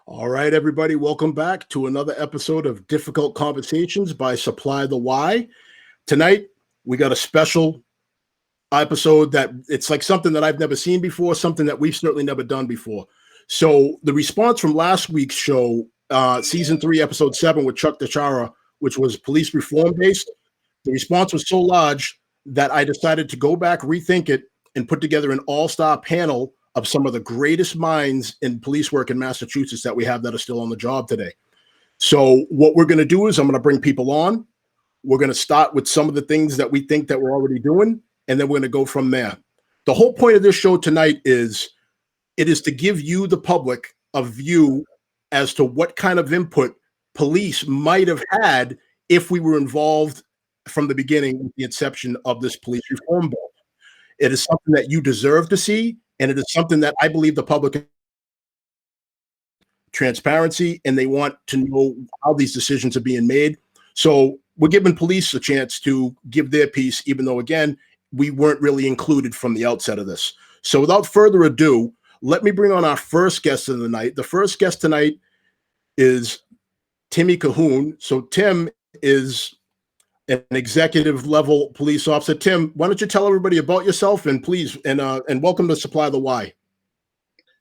All right, everybody, welcome back to another episode of Difficult Conversations by Supply the Why. Tonight, we got a special episode that it's like something that I've never seen before, something that we've certainly never done before. So the response from last week's show, season 3, episode 7 with Chuck DiChiara, which was police reform based, the response was so large that I decided to go back, rethink it, and put together an all-star panel of some of the greatest minds in police work in Massachusetts that we have that are still on the job today. So what we're going to do is I'm going to bring people on. We're going to start with some of the things that we think that we're already doing, and then we're going to go from there. The whole point of this show tonight is to give you, the public, a view as to what kind of input police might have had if we were involved from the beginning with the inception of this police reform bill. It is something that you deserve to see, and it is something that I believe the public transparency, and they want to know how these decisions are being made. So we're giving police a chance to give their piece, even though, again, we weren't really included from the outset of this. So without further ado, let me bring on our first guest of the night. The first guest tonight is Timmy Cohoon. So Tim is an executive level police officer. Tim, why don't you tell everybody about yourself, and please, and welcome to Supply the Why.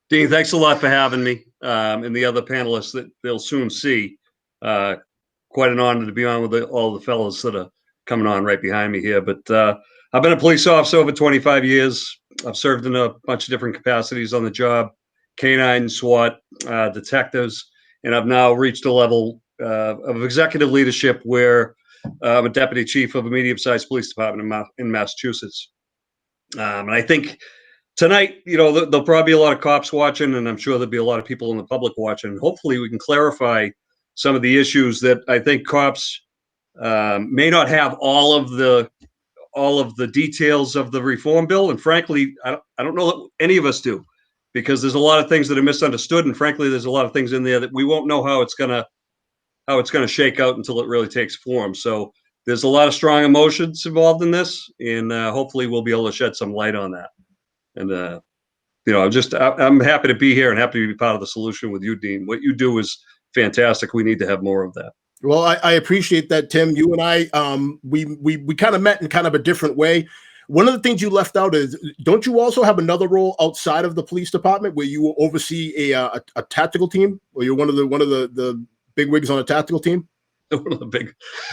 Dean, thanks a lot for having me, and the other panelists that they'll soon see. Quite an honor to be on with all the fellows that are coming on right behind me here. But I've been a police officer over 25 years. I've served in a bunch of different capacities on the job, canine, SWAT, detectives, and I've now reached a level of executive leadership where I'm a deputy chief of a medium-sized police department in Massachusetts. And I think tonight, there'll probably be a lot of cops watching, and I'm sure there'll be a lot of people in the public watching. Hopefully we can clarify some of the issues that I think cops may not have all of the details of the reform bill. And frankly, I don't know that any of us do, because there's a lot of things that are misunderstood. And frankly, there's a lot of things in there that we won't know how it's going to shake out until it really takes form. So there's a lot of strong emotions involved in this, and hopefully we'll be able to shed some light on that. And, I'm happy to be here and happy to be part of the solution with you, Dean. What you do is fantastic. We need to have more of that. Well, I appreciate that, Tim. You and I, we kind of met in kind of a different way. One of the things you left out is, don't you also have another role outside of the police department where you oversee a tactical team, or you're one of the big wigs on a tactical team?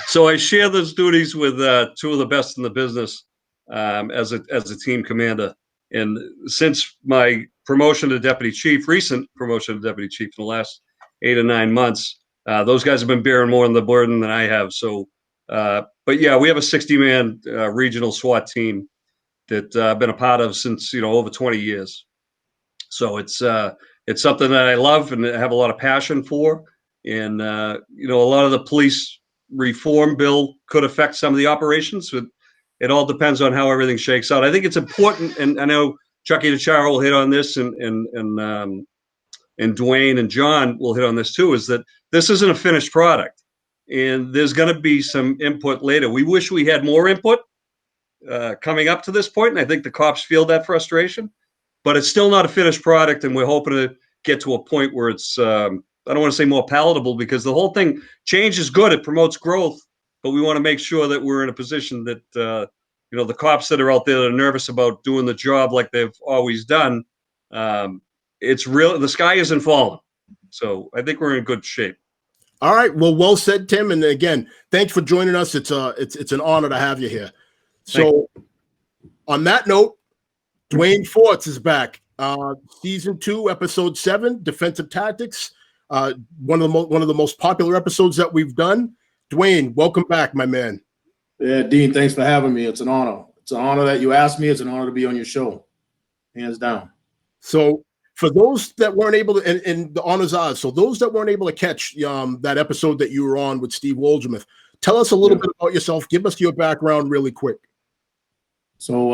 So I share those duties with two of the best in the business as a team commander. And since my promotion to deputy chief, recent promotion to deputy chief in the last 8 or 9 months, those guys have been bearing more of the burden than I have. So, but yeah, we have a 60-man regional SWAT team that I've been a part of since, over 20 years. So it's something that I love and have a lot of passion for. And, a lot of the police reform bill could affect some of the operations. It all depends on how everything shakes out. I think it's important, and I know Chuck DiChiara will hit on this, and Dwayne and John will hit on this too, is that this isn't a finished product, and there's going to be some input later. We wish we had more input coming up to this point, and I think the cops feel that frustration, but it's still not a finished product, and we're hoping to get to a point where it's, I don't want to say more palatable, because the whole thing, change is good, it promotes growth, but we want to make sure that we're in a position that, the cops that are out there that are nervous about doing the job like they've always done, it's real. The sky isn't falling. So I think we're in good shape. All right. Well said, Tim. And again, thanks for joining us. It's an honor to have you here. So on that note, Dwayne Fortes is back. Season 2, episode 7, defensive tactics. One of the most popular episodes that we've done. Dwayne, welcome back, my man. Yeah, Dean, thanks for having me. It's an honor. It's an honor that you asked me. It's an honor to be on your show. Hands down. So for those that weren't able to, and the honor's ours, so those that weren't able to catch that episode that you were on with Steve Woldgemuth, tell us a little bit about yourself. Give us your background really quick. So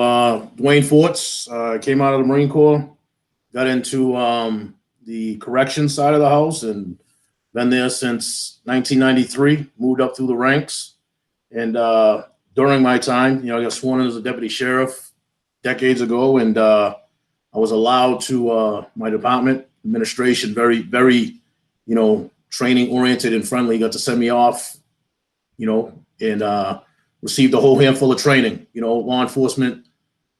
Dwayne Fortes came out of the Marine Corps, got into the corrections side of the house, and been there since 1993, moved up through the ranks. And during my time, I got sworn in as a deputy sheriff decades ago, and I was allowed to, my department administration very, very training oriented and friendly. He got to send me off, and received a whole handful of training, law enforcement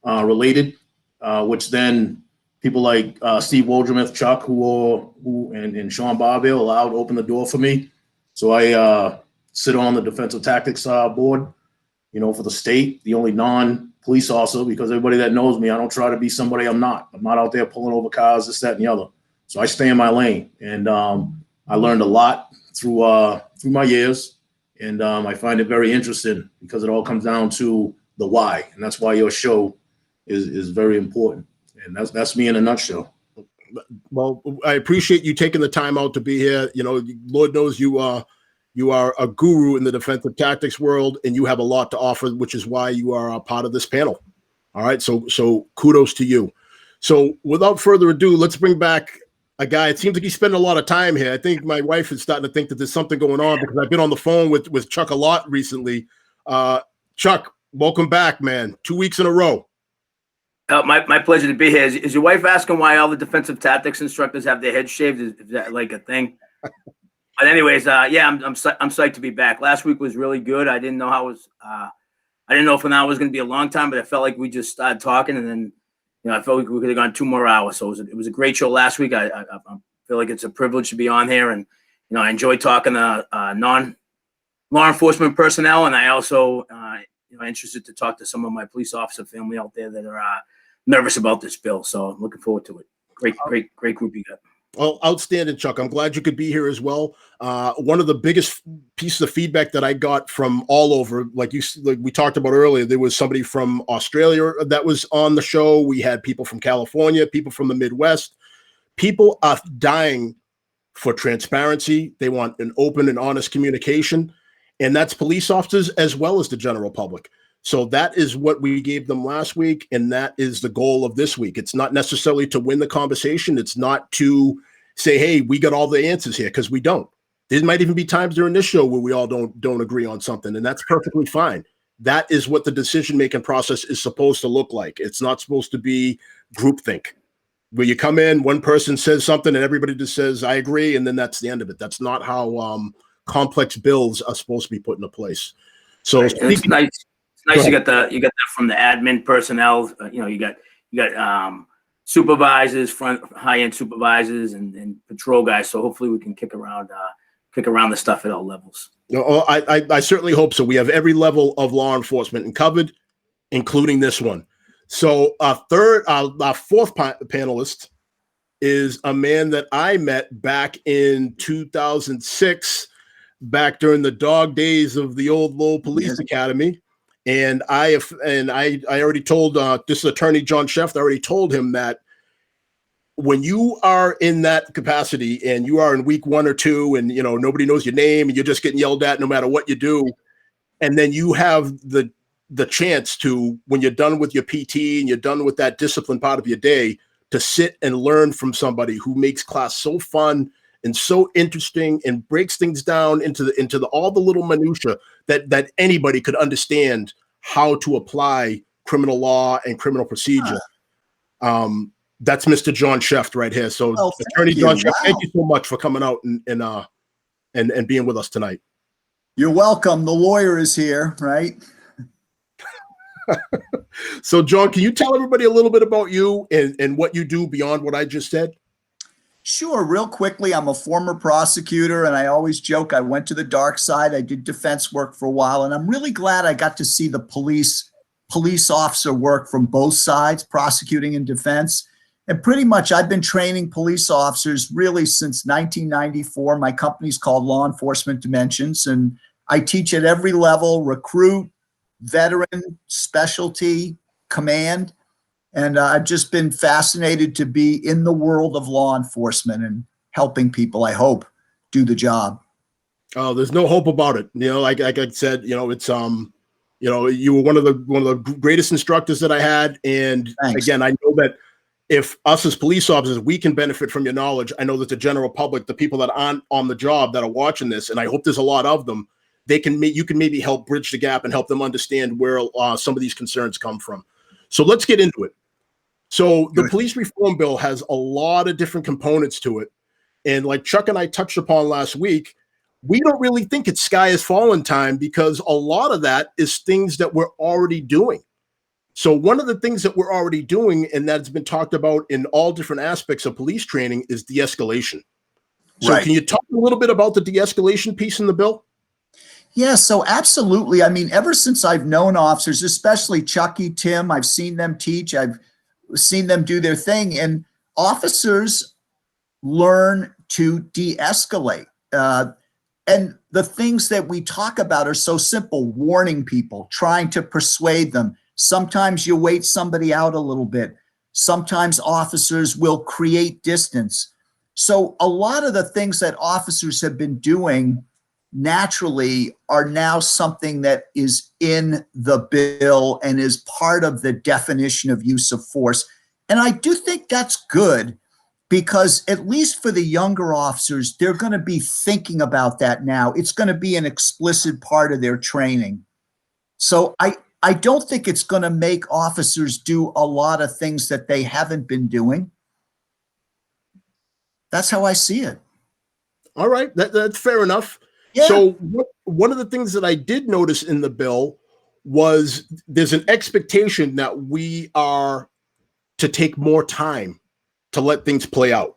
related, which then people like Steve Woldrumuth, Chuck, and Sean Barville allowed to open the door for me. So I sit on the defensive tactics board, for the state, the only non-police officer, because everybody that knows me, I don't try to be somebody I'm not. I'm not out there pulling over cars, this, that, and the other. So I stay in my lane, and I learned a lot through my years, and I find it very interesting because it all comes down to the why, and that's why your show is very important. And that's me in a nutshell. Well, I appreciate you taking the time out to be here. Lord knows you are a guru in the defensive tactics world, and you have a lot to offer, which is why you are a part of this panel. All right. So kudos to you. So without further ado, let's bring back a guy. It seems like he's spending a lot of time here. I think my wife is starting to think that there's something going on because I've been on the phone with Chuck a lot recently. Chuck, welcome back, man. 2 weeks in a row. My pleasure to be here. Is your wife asking why all the defensive tactics instructors have their heads shaved? Is that like a thing? But anyways, yeah, I'm psyched to be back. Last week was really good. I didn't know how it was. I didn't know if an hour was going to be a long time, but I felt like we just started talking, and then I felt like we could have gone 2 more hours. So it was a great show last week. I feel like it's a privilege to be on here, and I enjoy talking to non-law enforcement personnel, and I also interested to talk to some of my police officer family out there that are nervous about this bill. So I'm looking forward to it. Great group you got. Well, outstanding, Chuck. I'm glad you could be here as well. One of the biggest pieces of feedback that I got from all over, like we talked about earlier, there was somebody from Australia that was on the show. We had people from California, people from the Midwest. People are dying for transparency. They want an open and honest communication, and that's police officers as well as the general public. So that is what we gave them last week, and that is the goal of this week. It's not necessarily to win the conversation. It's not to say, hey, we got all the answers here, because we don't. There might even be times during this show where we all don't agree on something, and that's perfectly fine. That is what the decision-making process is supposed to look like. It's not supposed to be groupthink, where you come in, one person says something, and everybody just says, I agree, and then that's the end of it. That's not how complex bills are supposed to be put into place. So it's nice. Nice, you got that from the admin personnel. You got supervisors, high-end supervisors, and patrol guys. So hopefully we can kick around the stuff at all levels. I certainly hope so. We have every level of law enforcement covered, including this one. So our fourth panelist is a man that I met back in 2006, back during the dog days of the old Lowell Police Academy. And I already told this attorney, John Scheft, I already told him that when you are in that capacity and you are in week 1 or 2 and, nobody knows your name and you're just getting yelled at no matter what you do. And then you have the chance to, when you're done with your PT and you're done with that discipline part of your day, to sit and learn from somebody who makes class so fun and so interesting and breaks things down into all the little minutia that anybody could understand how to apply criminal law and criminal procedure. That's Mr. John Scheft right here. So Attorney John Scheft, thank you so much for coming out and being with us tonight. You're welcome. The lawyer is here, right? So John, can you tell everybody a little bit about you and what you do beyond what I just said? Sure. Real quickly, I'm a former prosecutor, and I always joke I went to the dark side. I did defense work for a while, and I'm really glad I got to see the police officer work from both sides, prosecuting and defense. And pretty much I've been training police officers really since 1994. My company's called Law Enforcement Dimensions, and I teach at every level: recruit, veteran, specialty, command. And I've just been fascinated to be in the world of law enforcement and helping people, I hope, do the job. Oh, there's no hope about it. Like I said, it's you were one of the greatest instructors that I had. And Thanks. Again, I know that if us as police officers, we can benefit from your knowledge. I know that the general public, the people that aren't on the job that are watching this, and I hope there's a lot of them, you can maybe help bridge the gap and help them understand where some of these concerns come from. So let's get into it. So the police reform bill has a lot of different components to it. And like Chuck and I touched upon last week, we don't really think it's sky is falling time because a lot of that is things that we're already doing. So one of the things that we're already doing, and that's been talked about in all different aspects of police training, is de-escalation. So Right. can you talk a little bit about the de-escalation piece in the bill? Yeah, so absolutely. I mean, ever since I've known officers, especially Chucky, Tim, I've seen them teach, I've seen them do their thing, and officers learn to de-escalate. And the things that we talk about are so simple: warning people, trying to persuade them. Sometimes you wait somebody out a little bit. Sometimes officers will create distance. So a lot of the things that officers have been doing naturally are now something that is in the bill and is part of the definition of use of force. And I do think that's good, because at least for the younger officers, they're going to be thinking about that now. It's going to be an explicit part of their training. So I don't think it's going to make officers do a lot of things that they haven't been doing. That's how I see it. All right, that's fair enough. Yeah. So one of the things that I did notice in the bill was there's an expectation that we are to take more time to let things play out.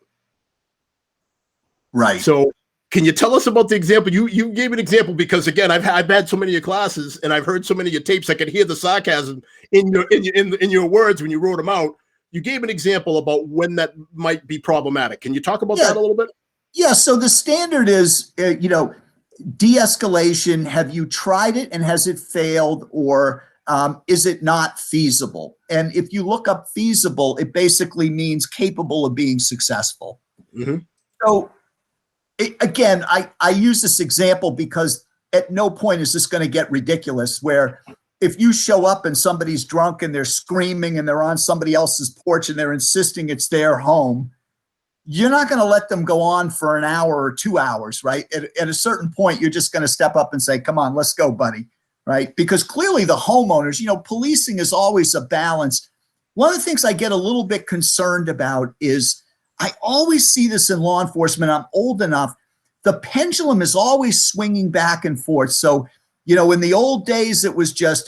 Right. So can you tell us about the example? You gave an example because, again, I've had so many of your classes and I've heard so many of your tapes. I could hear the sarcasm in your words when you wrote them out. You gave an example about when that might be problematic. Can you talk about that a little bit? Yeah. So the standard is, de-escalation. Have you tried it and has it failed, or is it not feasible? And if you look up feasible, it basically means capable of being successful. Mm-hmm. So again, I use this example because at no point is this going to get ridiculous, where if you show up and somebody's drunk and they're screaming and they're on somebody else's porch and they're insisting it's their home, you're not going to let them go on for an hour or 2 hours, right? At a certain point, you're just going to step up and say, come on, let's go, buddy, right? Because clearly the homeowners, policing is always a balance. One of the things I get a little bit concerned about is I always see this in law enforcement. I'm old enough. The pendulum is always swinging back and forth. So, in the old days, it was just,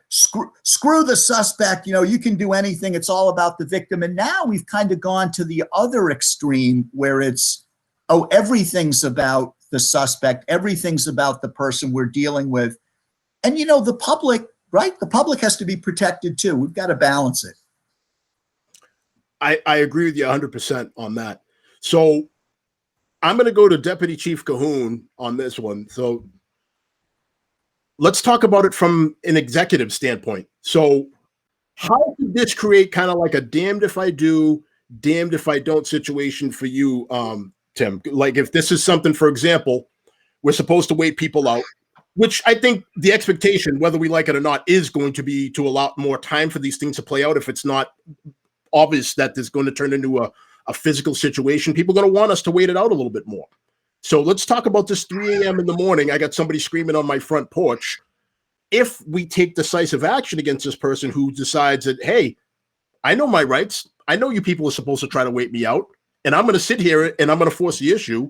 screw the suspect. You can do anything. It's all about the victim. And now we've kind of gone to the other extreme where it's, everything's about the suspect. Everything's about the person we're dealing with. And, the public, right? The public has to be protected too. We've got to balance it. I agree with you 100% on that. So I'm going to go to Deputy Chief Cohoon on this one. So let's talk about it from an executive standpoint. So how did this create kind of like a damned if I do, damned if I don't situation for you, Tim? Like if this is something, for example, we're supposed to wait people out, which I think the expectation, whether we like it or not, is going to be to allow more time for these things to play out. If it's not obvious that there's going to turn into a physical situation, people are going to want us to wait it out a little bit more. So let's talk about this 3 a.m. in the morning. I got somebody screaming on my front porch. If we take decisive action against this person who decides that, hey, I know my rights. I know you people are supposed to try to wait me out, and I'm going to sit here and I'm going to force the issue,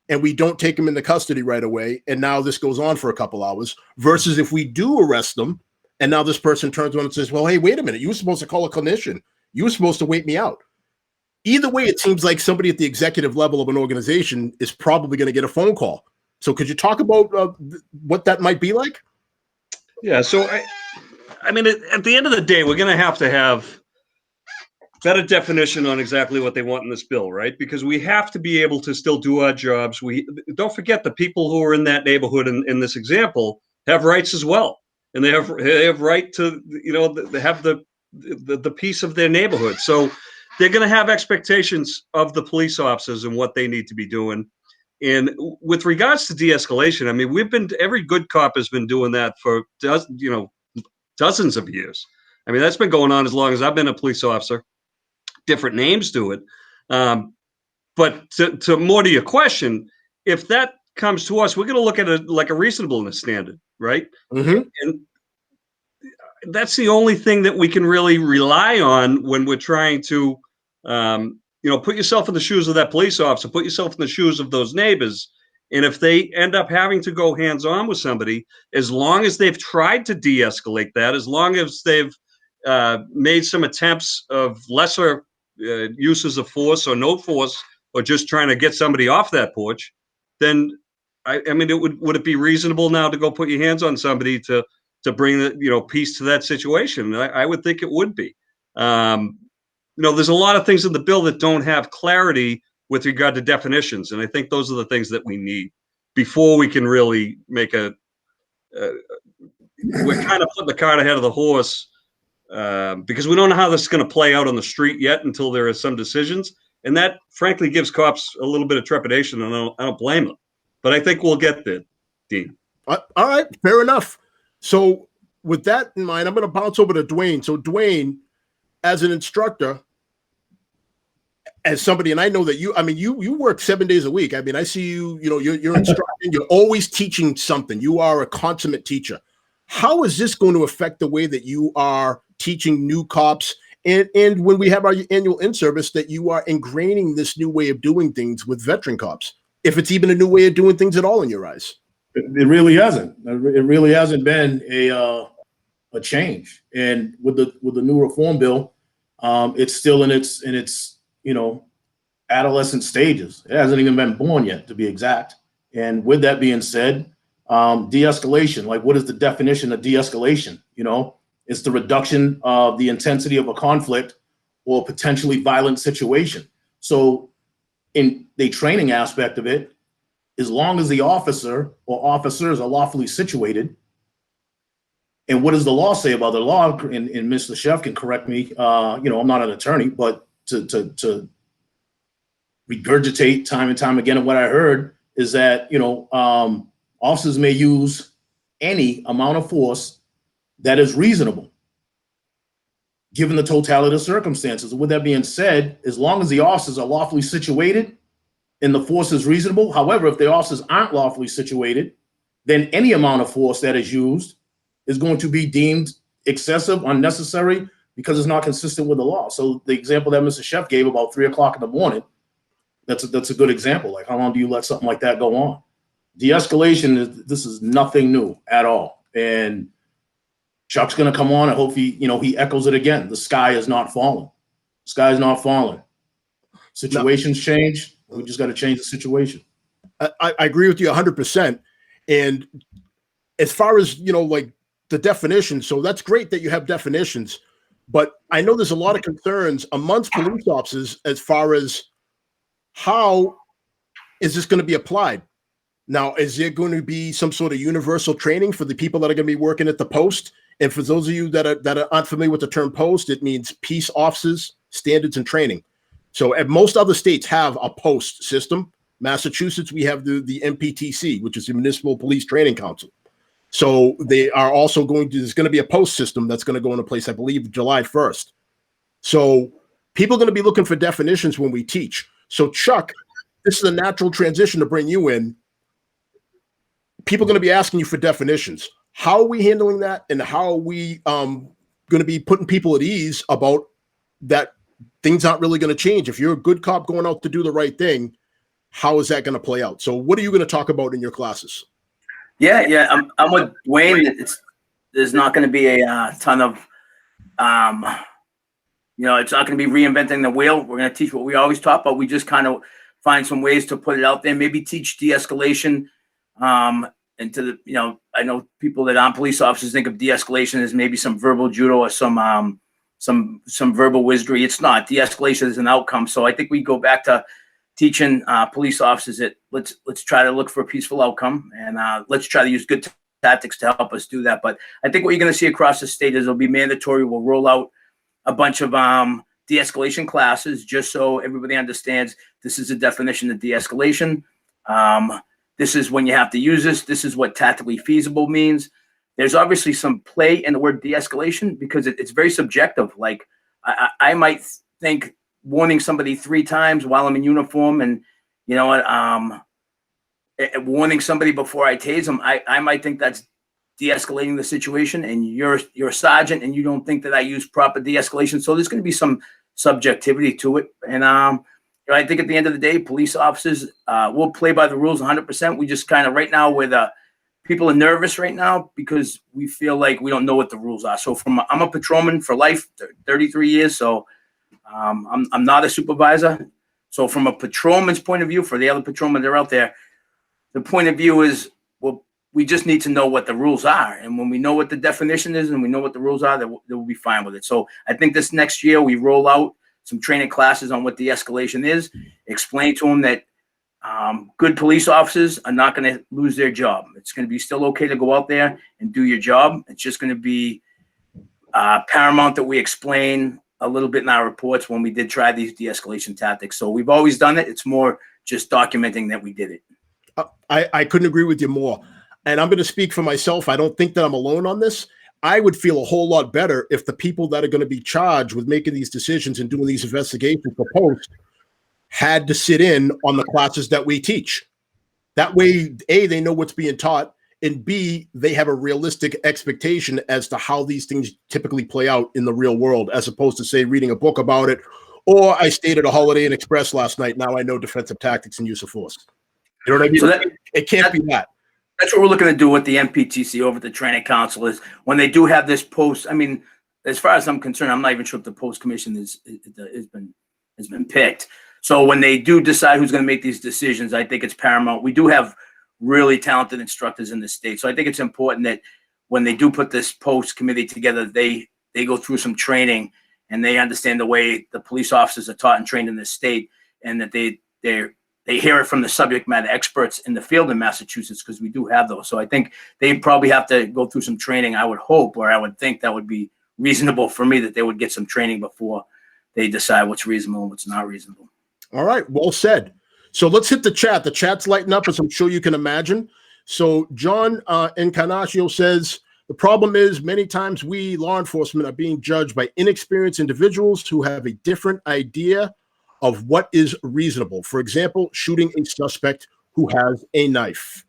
and we don't take them into custody right away, and now this goes on for a couple hours, versus if we do arrest them, and now this person turns around and says, well, hey, wait a minute. You were supposed to call a clinician. You were supposed to wait me out. Either way, it seems like somebody at the executive level of an organization is probably going to get a phone call. So could you talk about what that might be like? Yeah. So, I mean, at the end of the day, we're going to have better definition on exactly what they want in this bill, right? Because we have to be able to still do our jobs. We don't forget the people who are in that neighborhood in this example have rights as well. And they have right to, they have the peace of their neighborhood. So they're going to have expectations of the police officers and what they need to be doing. And with regards to de-escalation, I mean, every good cop has been doing that for dozens of years. I mean, that's been going on as long as I've been a police officer. Different names do it. But to more to your question, if that comes to us, we're going to look at it like a reasonableness standard, right? Mm-hmm. And that's the only thing that we can really rely on when we're trying to put yourself in the shoes of that police officer, put yourself in the shoes of those neighbors. And if they end up having to go hands-on with somebody, as long as they've tried to de-escalate that, as long as they've made some attempts of lesser uses of force or no force, or just trying to get somebody off that porch, then I mean, would it be reasonable now to go put your hands on somebody to bring the peace to that situation? I would think it would be. There's a lot of things in the bill that don't have clarity with regard to definitions, and I think those are the things that we need before we can really make we're kind of putting the cart ahead of the horse, because we don't know how this is going to play out on the street yet until there are some decisions, and that frankly gives cops a little bit of trepidation, and I don't blame them, but I think we'll get there, Dean. All right, fair enough. So with that in mind, I'm going to bounce over to Dwayne. So Dwayne, as an instructor, as somebody, and I know that you work 7 days a week. I mean, I see you're instructing, you're always teaching something. You are a consummate teacher. How is this going to affect the way that you are teaching new cops? And when we have our annual in-service, that you are ingraining this new way of doing things with veteran cops, if it's even a new way of doing things at all in your eyes? It really hasn't. It really hasn't been a change. And with the new reform bill, it's still in its adolescent stages. It hasn't even been born yet, to be exact. And with that being said, de-escalation, like, what is the definition of de-escalation? It's the reduction of the intensity of a conflict or potentially violent situation. So in the training aspect of it, as long as the officer or officers are lawfully situated, and what does the law say about the law? And Mr. Scheft can correct me. I'm not an attorney, but to regurgitate time and time again, and what I heard is that officers may use any amount of force that is reasonable, given the totality of circumstances. With that being said, as long as the officers are lawfully situated and the force is reasonable. However, if the officers aren't lawfully situated, then any amount of force that is used is going to be deemed excessive, unnecessary, because it's not consistent with the law. So the example that Mr. Scheft gave about 3 o'clock in the morning, that's a good example. Like, how long do you let something like that go on? De-escalation, this is nothing new at all. And Chuck's going to come on and hopefully, he echoes it again. The sky is not falling. The sky is not falling. Situations change. We just got to change the situation. I agree with you 100%. And as far as, like the definition, so that's great that you have definitions, but I know there's a lot of concerns amongst police officers as far as how is this going to be applied? Now, is there going to be some sort of universal training for the people that are going to be working at the post? And for those of you that aren't familiar with the term post, it means peace officers, standards, and training. So most other states have a post system. Massachusetts, we have the MPTC, which is the Municipal Police Training Council. So they are also there's going to be a post system that's going to go into place, I believe, July 1st. So people are going to be looking for definitions when we teach. So Chuck, this is a natural transition to bring you in. People are going to be asking you for definitions. How are we handling that? And how are we going to be putting people at ease about that things aren't really going to change? If you're a good cop going out to do the right thing, how is that going to play out? So what are you going to talk about in your classes? Yeah. I'm with Dwayne. There's not going to be a ton of, it's not going to be reinventing the wheel. We're going to teach what we always taught, but we just kind of find some ways to put it out there. Maybe teach de-escalation. Into the, I know people that aren't police officers think of de-escalation as maybe some verbal judo or some verbal wizardry. It's not. De-escalation is an outcome. So I think we go back to teaching police officers that let's try to look for a peaceful outcome, and let's try to use good tactics to help us do that. But I think what you're going to see across the state is it'll be mandatory. We'll roll out a bunch of de-escalation classes just so everybody understands this is a definition of de-escalation. This is when you have to use this. This is what tactically feasible means. There's obviously some play in the word de-escalation because it's very subjective. Like I might think warning somebody 3 times while I'm in uniform, and warning somebody before I tase them, I might think that's de-escalating the situation, and you're a sergeant and you don't think that I use proper de-escalation. So there's going to be some subjectivity to it. And I think at the end of the day, police officers will play by the rules 100%. We just kind of right now people are nervous right now because we feel like we don't know what the rules are. So I'm a patrolman for life, 33 years. So I'm not a supervisor. So from a patrolman's point of view, for the other patrolmen that are out there, the point of view is, well, we just need to know what the rules are. And when we know what the definition is and we know what the rules are, then we'll be fine with it. So I think this next year we roll out some training classes on what de-escalation is, explain to them that good police officers are not going to lose their job. It's going to be still okay to go out there and do your job. It's just going to be paramount that we explain a little bit in our reports when we did try these de-escalation tactics. So we've always done it. It's more just documenting that we did it. I couldn't agree with you more. And I'm going to speak for myself. I don't think that I'm alone on this. I would feel a whole lot better if the people that are going to be charged with making these decisions and doing these investigations for post had to sit in on the classes that we teach. That way, A, they know what's being taught, and B, they have a realistic expectation as to how these things typically play out in the real world, as opposed to, say, reading a book about it, or I stayed at a Holiday Inn Express last night, now I know defensive tactics and use of force. You know what I mean? So it can't be that. That's what we're looking to do with the MPTC over at the Training Council is when they do have this post. I mean, as far as I'm concerned, I'm not even sure if the post commission has been picked. So when they do decide who's going to make these decisions, I think it's paramount. We do have really talented instructors in the state. So I think it's important that when they do put this post committee together, they go through some training and they understand the way the police officers are taught and trained in this state, and that they hear it from the subject matter experts in the field in Massachusetts, because we do have those. So I think they probably have to go through some training. I would hope, or I would think that would be reasonable for me, that they would get some training before they decide what's reasonable and what's not reasonable. All right, well said. So let's hit the chat. The chat's lighting up, as I'm sure you can imagine. So John Encarnacio says, the problem is many times we law enforcement are being judged by inexperienced individuals who have a different idea of what is reasonable. For example, shooting a suspect who has a knife.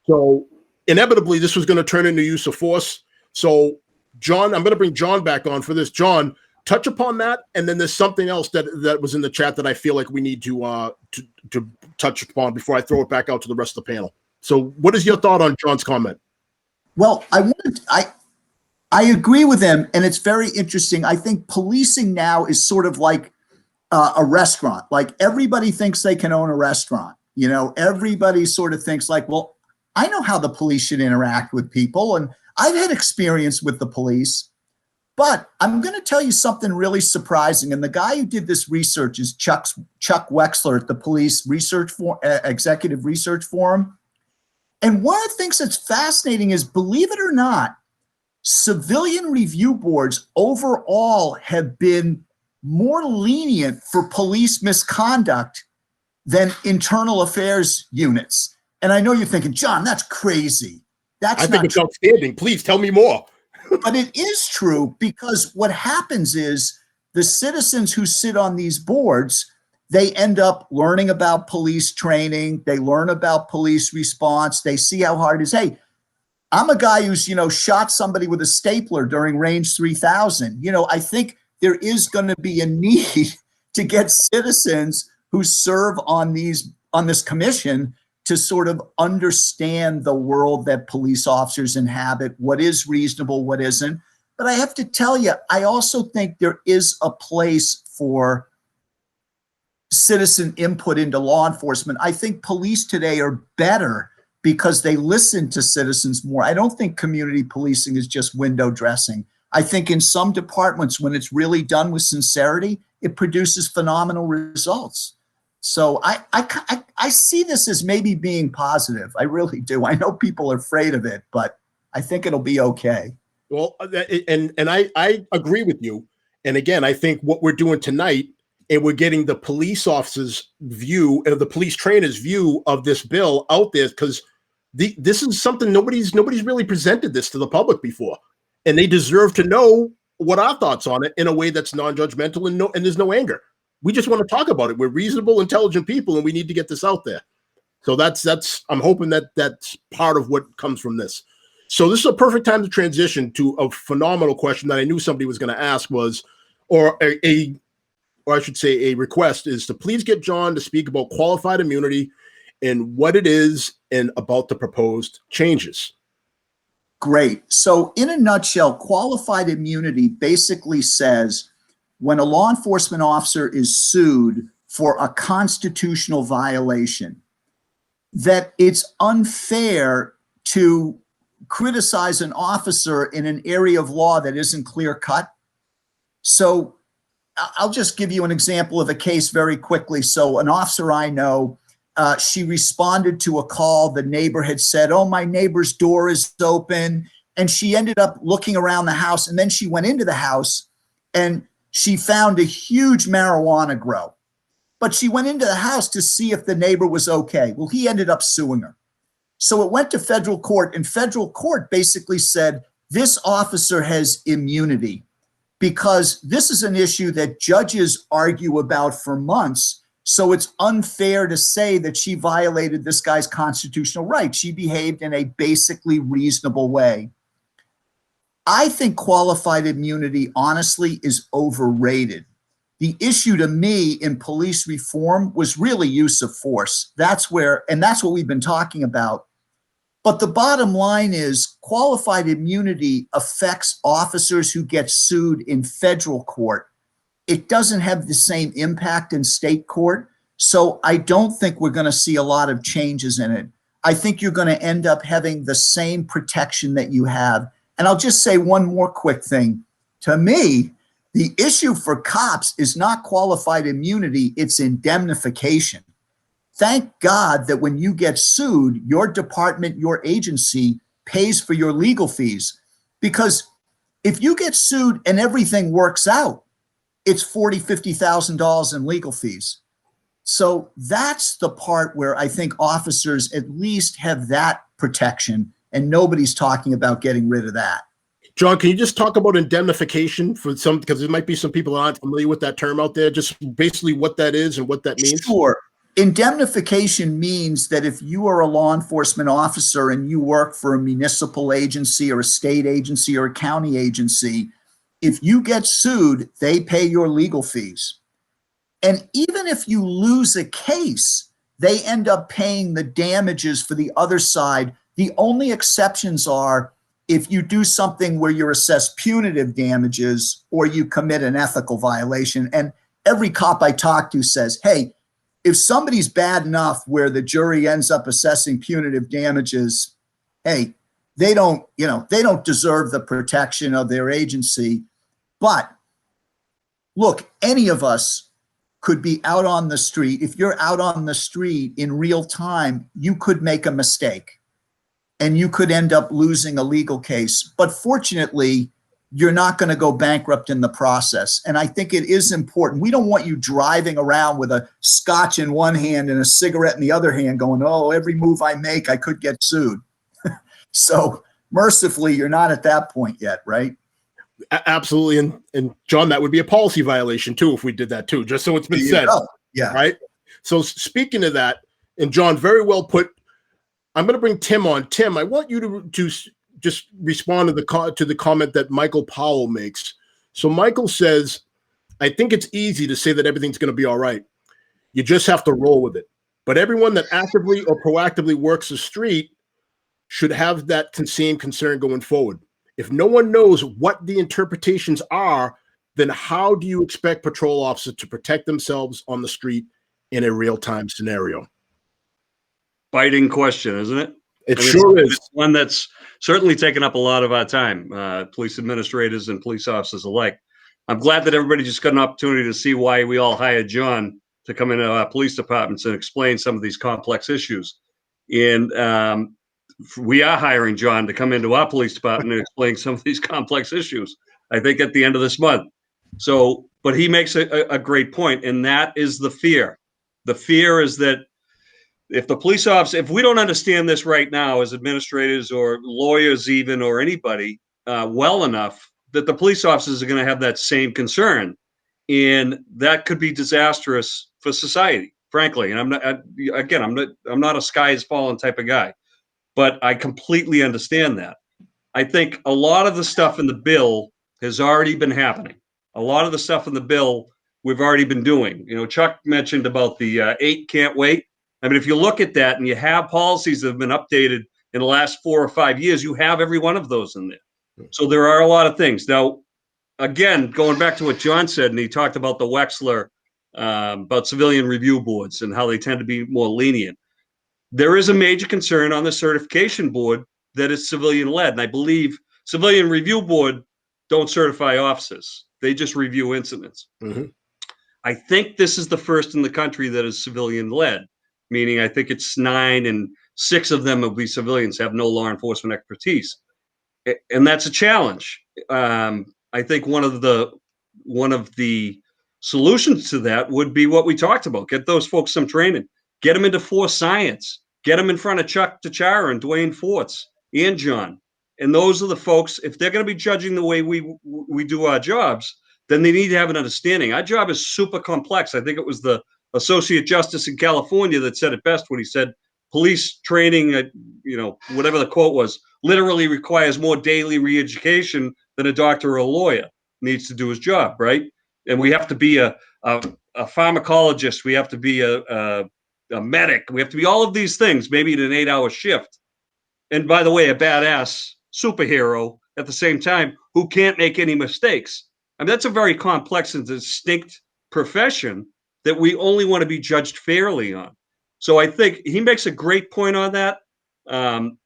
So inevitably, this was going to turn into use of force. So John, I'm going to bring John back on for this. John, touch upon that, and then there's something else that was in the chat that I feel like we need to touch upon before I throw it back out to the rest of the panel. So what is your thought on John's comment? Well, I agree with him, and it's very interesting. I think policing now is sort of like a restaurant. Like everybody thinks they can own a restaurant. You know, everybody sort of thinks like, well, I know how the police should interact with people, and I've had experience with the police. But I'm going to tell you something really surprising. And the guy who did this research is Chuck Wexler at the Police Executive Research Forum. And one of the things that's fascinating is, believe it or not, civilian review boards overall have been more lenient for police misconduct than internal affairs units. And I know you're thinking, John, that's crazy. I think it's outstanding. Please tell me more. But it is true, because what happens is the citizens who sit on these boards, they end up learning about police training. They learn about police response. They see how hard it is. Hey, I'm a guy who's, shot somebody with a stapler during range 3000. I think there is going to be a need to get citizens who serve on this commission to sort of understand the world that police officers inhabit, what is reasonable, what isn't. But I have to tell you, I also think there is a place for citizen input into law enforcement. I think police today are better because they listen to citizens more. I don't think community policing is just window dressing. I think in some departments, when it's really done with sincerity, it produces phenomenal results. So I see this as maybe being positive. I really do. I know people are afraid of it, but I think it'll be okay. Well, and I agree with you. And again, I think what we're doing tonight, and we're getting the police officers' view and the police trainers' view of this bill out there, because this is something nobody's really presented this to the public before, and they deserve to know what our thoughts on it in a way that's non-judgmental and there's no anger. We just want to talk about it. We're reasonable, intelligent people, and we need to get this out there. So that's I'm hoping that's part of what comes from this. So this is a perfect time to transition to a phenomenal question that I knew somebody was going to ask, or a or I should say a request, is to please get John to speak about qualified immunity and what it is and about the proposed changes. Great. So in a nutshell, qualified immunity basically says when a law enforcement officer is sued for a constitutional violation, that it's unfair to criticize an officer in an area of law that isn't clear cut. So I'll just give you an example of a case very quickly. So an officer I know, she responded to a call. The neighbor had said, oh, my neighbor's door is open. And she ended up looking around the house. And then she went into the house and she found a huge marijuana grow. But she went into the house to see if the neighbor was okay. Well, he ended up suing her. So it went to federal court, and federal court basically said, this officer has immunity because this is an issue that judges argue about for months. So it's unfair to say that she violated this guy's constitutional rights. She behaved in a basically reasonable way. I think qualified immunity, honestly, is overrated. The issue to me in police reform was really use of force. That's what we've been talking about. But the bottom line is qualified immunity affects officers who get sued in federal court. It doesn't have the same impact in state court. So I don't think we're going to see a lot of changes in it. I think you're going to end up having the same protection that you have. And I'll just say one more quick thing. To me, the issue for cops is not qualified immunity, it's indemnification. Thank God that when you get sued, your department, your agency pays for your legal fees. Because if you get sued and everything works out, it's $40,000, $50,000 in legal fees. So that's the part where I think officers at least have that protection, and nobody's talking about getting rid of that. John, can you just talk about indemnification for some, because there might be some people that aren't familiar with that term out there, just basically what that is and what that means? Sure. Indemnification means that if you are a law enforcement officer and you work for a municipal agency or a state agency or a county agency, if you get sued, they pay your legal fees. And even if you lose a case, they end up paying the damages for the other side. The only exceptions are if you do something where you're assessed punitive damages or you commit an ethical violation. And every cop I talk to says, hey, if somebody's bad enough where the jury ends up assessing punitive damages, hey, they don't deserve the protection of their agency. But look, any of us could be out on the street. If you're out on the street in real time, you could make a mistake and you could end up losing a legal case. But fortunately, you're not going to go bankrupt in the process. And I think it is important. We don't want you driving around with a scotch in one hand and a cigarette in the other hand going, oh, every move I make, I could get sued. So mercifully, you're not at that point yet, right? Absolutely. And John, that would be a policy violation too if we did that too, just so it's been said. Yeah. Right? So speaking of that, and John, very well put, I'm going to bring Tim on. Tim, I want you to just respond to the comment that Michael Powell makes. So Michael says, I think it's easy to say that everything's going to be all right. You just have to roll with it. But everyone that actively or proactively works the street should have that same concern going forward. If no one knows what the interpretations are, then how do you expect patrol officers to protect themselves on the street in a real-time scenario? Biting question, isn't it? It sure is. It's one that's certainly taken up a lot of our time, police administrators and police officers alike. I'm glad that everybody just got an opportunity to see why we all hired John to come into our police departments and explain some of these complex issues. And we are hiring John to come into our police department and explain some of these complex issues, I think at the end of this month. So, but he makes a great point, and that is the fear. The fear is that if the police officer, if we don't understand this right now as administrators or lawyers even, or anybody well enough, that the police officers are going to have that same concern. And that could be disastrous for society, frankly. And I'm not a sky is falling type of guy, but I completely understand that. I think a lot of the stuff in the bill has already been happening. A lot of the stuff in the bill we've already been doing. You know, Chuck mentioned about the 8 can't wait. I mean, if you look at that and you have policies that have been updated in the last 4 or 5 years, you have every one of those in there. So there are a lot of things. Now, again, going back to what John said, and he talked about the Wexler, about civilian review boards and how they tend to be more lenient. There is a major concern on the certification board that is civilian led. And I believe civilian review board don't certify officers. They just review incidents. Mm-hmm. I think this is the first in the country that is civilian led, meaning I think it's 9 and 6 of them will be civilians, have no law enforcement expertise. And that's a challenge. I think one of the solutions to that would be what we talked about. Get those folks some training. Get them into force science. Get them in front of Chuck DiChiara and Dwayne Fortes and John. And those are the folks, if they're going to be judging the way we do our jobs, then they need to have an understanding. Our job is super complex. I think it was the Associate Justice in California that said it best when he said, police training, whatever the quote was, literally requires more daily re-education than a doctor or a lawyer needs to do his job, right? And we have to be a pharmacologist. We have to be a medic. We have to be all of these things, maybe in an 8-hour shift. And by the way, a badass superhero at the same time who can't make any mistakes. I mean, that's a very complex and distinct profession that we only want to be judged fairly on. So I think he makes a great point on that.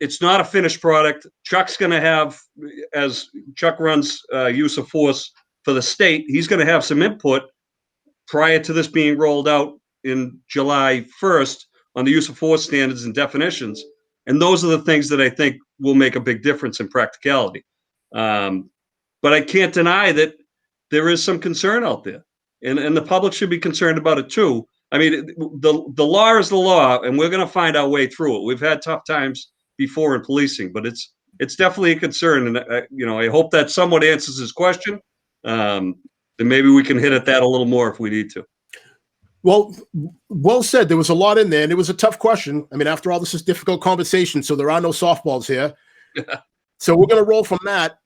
It's not a finished product. Chuck's going to have, as Chuck runs use of force for the state, he's going to have some input prior to this being rolled out in July 1st on the use of force standards and definitions. And those are the things that I think will make a big difference in practicality. But I can't deny that there is some concern out there, and the public should be concerned about it too. I mean, the law is the law, and we're going to find our way through it. We've had tough times before in policing, but it's definitely a concern. And I hope that somewhat answers his question. And maybe we can hit at that a little more if we need to. Well said. There was a lot in there, and it was a tough question. I mean, after all, this is difficult conversation, so there are no softballs here. So we're going to roll from that.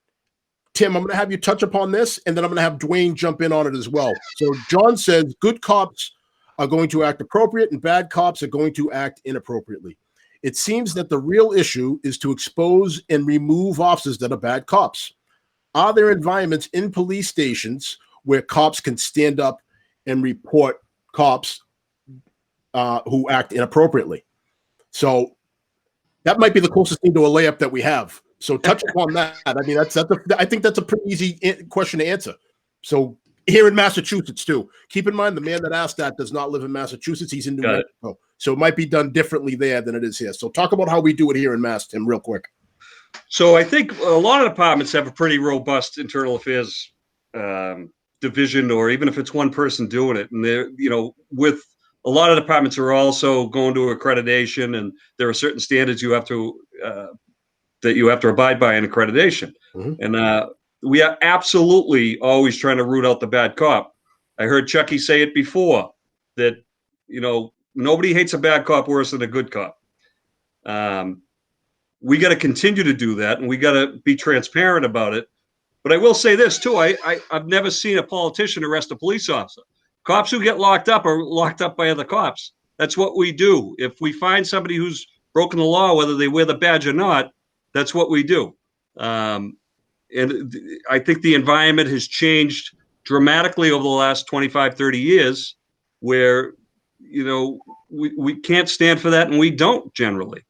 Tim, I'm going to have you touch upon this, and then I'm going to have Dwayne jump in on it as well. So John says good cops are going to act appropriate and bad cops are going to act inappropriately. It seems that the real issue is to expose and remove officers that are bad cops. Are there environments in police stations where cops can stand up and report cops who act inappropriately? So that might be the closest thing to a layup that we have. So touch upon that. I mean, I think that's a pretty easy question to answer. So here in Massachusetts too, keep in mind the man that asked that does not live in Massachusetts. He's in New Mexico. So it might be done differently there than it is here. So talk about how we do it here in Mass, Tim, real quick. So I think a lot of departments have a pretty robust internal affairs division, or even if it's one person doing it. And they're, with a lot of departments are also going to accreditation, and there are certain standards you have to that you have to abide by in accreditation. Mm-hmm. And we are absolutely always trying to root out the bad cop. I heard Chucky say it before that, nobody hates a bad cop worse than a good cop. We got to continue to do that, and we got to be transparent about it. But I will say this too: I've never seen a politician arrest a police officer. Cops who get locked up are locked up by other cops. That's what we do. If we find somebody who's broken the law, whether they wear the badge or not, that's what we do. And I think the environment has changed dramatically over the last 25, 30 years, where, we can't stand for that, and we don't generally.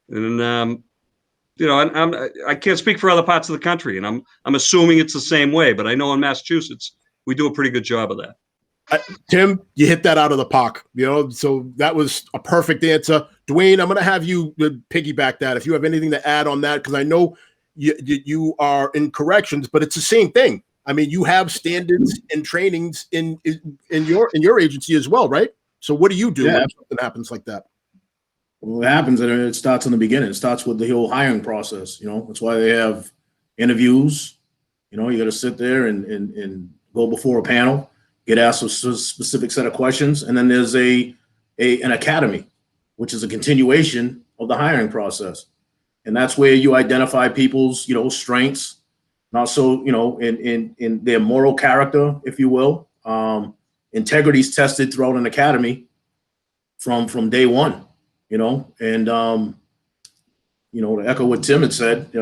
And I can't speak for other parts of the country, and I'm assuming it's the same way. But I know in Massachusetts we do a pretty good job of that. Tim, you hit that out of the park. So that was a perfect answer. Dwayne, I'm going to have you piggyback that if you have anything to add on that, because I know you are in corrections, but it's the same thing. I mean, you have standards and trainings in your agency as well, right? So what do you do when something happens like that? Well, it happens, and it starts in the beginning. It starts with the whole hiring process. That's why they have interviews. You got to sit there and go before a panel, get asked a specific set of questions, and then there's an academy, which is a continuation of the hiring process, and that's where you identify people's strengths, and also in their moral character, if you will. Integrity's tested throughout an academy from day one, and to echo what Tim had said,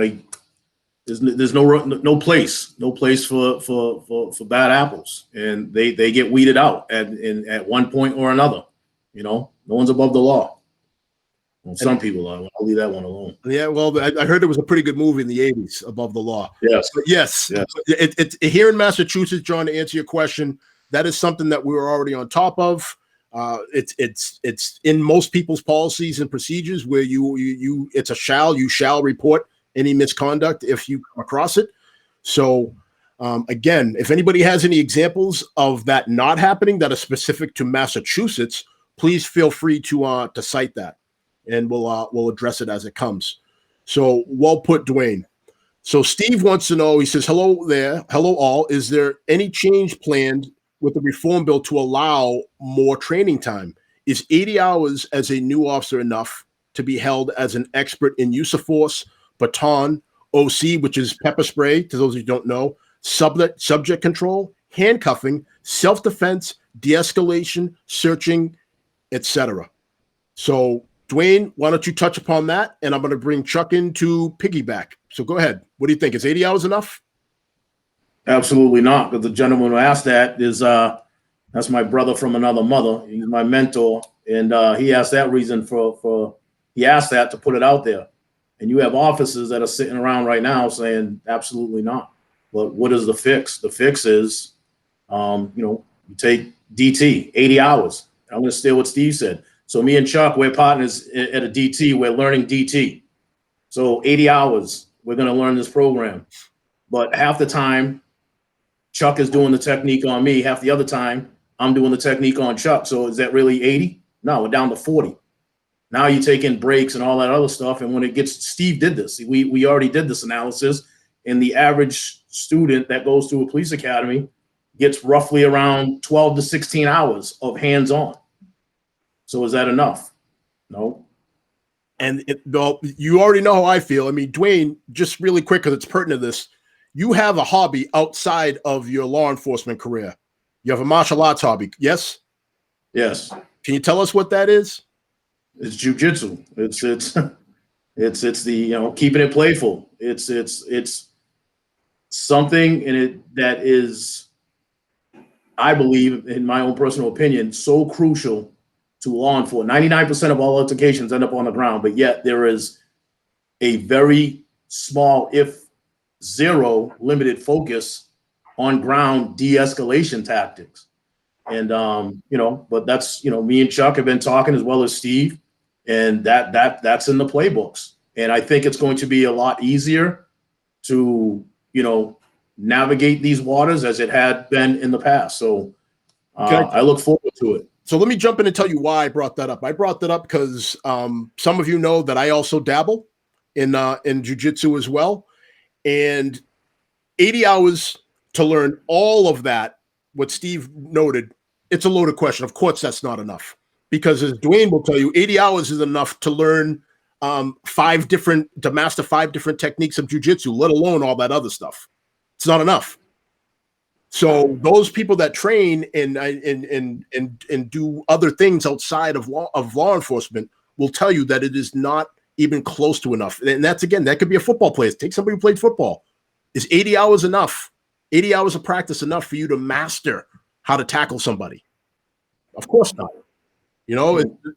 there's no place for bad apples, and they get weeded out at one point or another. No one's above the law. Well, some people are. I'll leave that one alone. Yeah, well, I heard it was a pretty good movie in the 80s, Above the Law. Yes. But yes. Here in Massachusetts, John, to answer your question, that is something that we were already on top of. It's in most people's policies and procedures where it's you shall report any misconduct if you come across it. So again, if anybody has any examples of that not happening that are specific to Massachusetts, please feel free to cite that, and we'll address it as it comes. So well put, Dwayne. So Steve wants to know, he says, hello there. Hello all. Is there any change planned with the reform bill to allow more training time? Is 80 hours as a new officer enough to be held as an expert in use of force, baton, OC, which is pepper spray, to those who don't know, subject control, handcuffing, self-defense, de-escalation, searching, etc.? So Dwayne, why don't you touch upon that? And I'm going to bring Chuck in to piggyback. So go ahead. What do you think? Is 80 hours enough? Absolutely not. Because the gentleman who asked that is that's my brother from another mother. He's my mentor, and he asked that reason he asked that to put it out there. And you have officers that are sitting around right now saying absolutely not. But what is the fix? The fix is, you take DT 80 hours. I'm going to steal what Steve said. So me and Chuck, we're partners at a DT. We're learning DT. So 80 hours, we're going to learn this program. But half the time, Chuck is doing the technique on me. Half the other time, I'm doing the technique on Chuck. So is that really 80? No, we're down to 40. Now you take in breaks and all that other stuff. And when it gets, Steve did this. We already did this analysis. And the average student that goes to a police academy gets roughly around 12 to 16 hours of hands-on. So is that enough? No. And you already know how I feel. I mean, Dwayne, just really quick, because it's pertinent to this, you have a hobby outside of your law enforcement career. You have a martial arts hobby, yes? Yes. Can you tell us what that is? It's jujitsu. It's the keeping it playful. It's something in it that is, I believe, in my own personal opinion, so crucial to law enforcement. 99% of all altercations end up on the ground, but yet there is a very small, if zero, limited focus on ground de-escalation tactics. And but that's me and Chuck have been talking, as well as Steve, and that's in the playbooks. And I think it's going to be a lot easier to navigate these waters as it had been in the past. So I look forward to it. So let me jump in and tell you why I brought that up. I brought that up because some of you know that I also dabble in jiu-jitsu as well. And 80 hours to learn all of that, what Steve noted, it's a loaded question. Of course, that's not enough. Because as Dwayne will tell you, 80 hours is enough to learn to master 5 different techniques of jiu-jitsu, let alone all that other stuff. It's not enough. So those people that train and do other things outside of law enforcement will tell you that it is not even close to enough. And that's, again, that could be a football player. Take somebody who played football. Is 80 hours enough? 80 hours of practice enough for you to master how to tackle somebody? Of course not.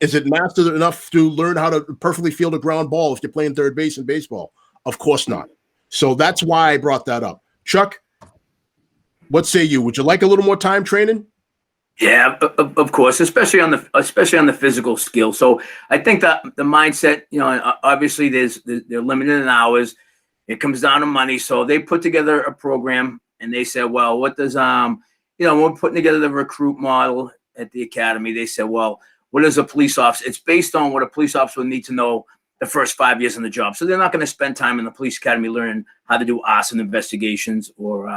Is it mastered enough to learn how to perfectly field a ground ball if you're playing third base in baseball? Of course not. So that's why I brought that up. Chuck, what say you? Would you like a little more time training? Yeah, of course, especially on the physical skill. So I think that the mindset, obviously they're limited in hours. It comes down to money. So they put together a program and they said, well, what does we're putting together the recruit model at the academy. They said, well, what is a police officer? It's based on what a police officer would need to know the first 5 years on the job. So they're not going to spend time in the police academy learning how to do arson investigations or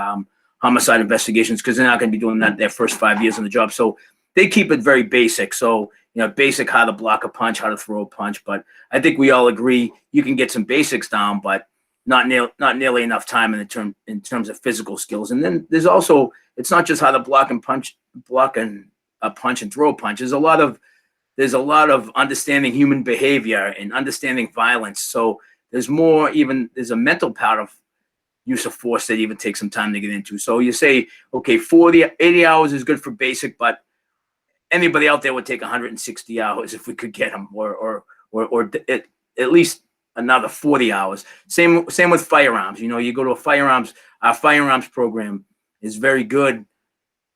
homicide investigations, because they're not going to be doing that their first 5 years on the job. So they keep it very basic. So, basic how to block a punch, how to throw a punch. But I think we all agree you can get some basics down, but not nearly enough time in terms of physical skills. And then there's also, it's not just how to block and punch and throw a punch. There's a lot of understanding human behavior and understanding violence. So there's a mental part of use of force that even takes some time to get into. So you say, okay, 80 hours is good for basic, but anybody out there would take 160 hours if we could get them, or at least another 40 hours. Same with firearms. You go to our firearms program is very good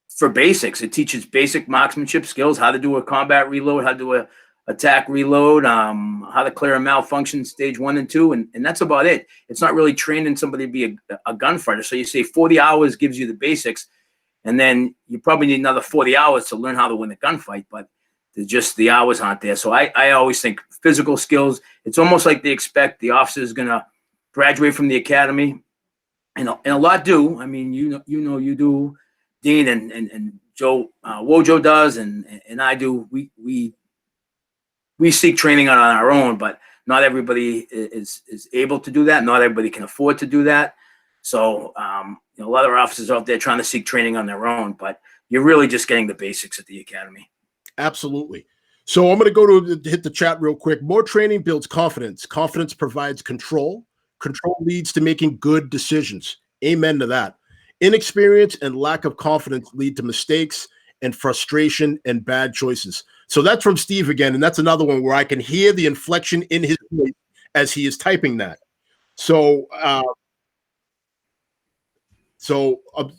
for basics. It teaches basic marksmanship skills, how to do a combat reload, how to do a attack reload, how to clear a malfunction stage 1 and 2, and that's about it. It's not really training somebody to be a gunfighter. So you say 40 hours gives you the basics, and then you probably need another 40 hours to learn how to win a gunfight, but the hours aren't there. So I always think physical skills, it's almost like they expect the officer is going to graduate from the academy, and a lot do. I mean, you do, Dean, and Joe, Wojo does, and I do. We seek training on our own, but not everybody is able to do that. Not everybody can afford to do that. So a lot of our officers out there trying to seek training on their own, but you're really just getting the basics at the academy. Absolutely. So I'm going to go to hit the chat real quick. More training builds confidence. Confidence provides control. Control leads to making good decisions. Amen to that. Inexperience and lack of confidence lead to mistakes and frustration and bad choices. So that's from Steve again, and that's another one where I can hear the inflection in his voice as he is typing that. So,